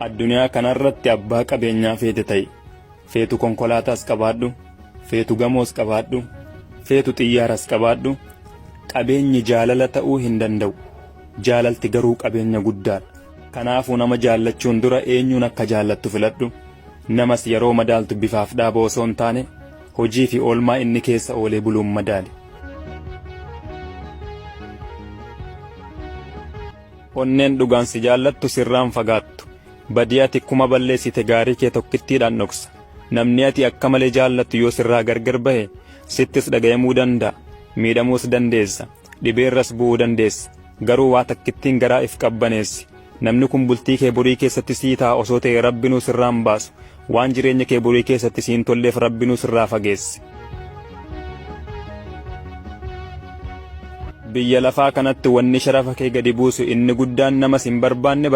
Addunyaa kanarratti abbaa qabeenyaa feete ta'i. Feetu konkolaataas qabaadhu, feetu gamoos qabaadhu, feetu xiyyaaras qabaadhu. Qabeenyi jaalala ta'uu hin danda'u. Jaalalti garuu qabeenya guddaadha. Kanaafuu nama jaallachuun dura eenyuun akka jaallattu filadhu. Namas yeroo madaaltu bifaaf dhaaba osoo hin taane hojii fi oolmaa inni keessa oolee buluun madaali. Onneen dhugaan si jaallattu sirraan fagaattu. Badii ati kuma balleessite gaarii kee tokkittiidhaan dhoksa. Namni ati akka malee jaallattu yoo sirraa gargar bahe sittis dhaga'amuu danda'a. Miidhamuus dandeessa. Dhibeerras bu'uu dandeessa. Garuu waa takkittiin garaa if qabbaneessi. Namni kun bultii kee borii keessatti sii ta'a osoo ta'e Rabbinuu sirraan baasu. Waan jireenya kee borii keessatti siin tolleef Rabbinuu sirraa fageessi. Biyya lafaa kanatti wanni sharafa kee gadi buusu inni guddaan namas hin barbaanne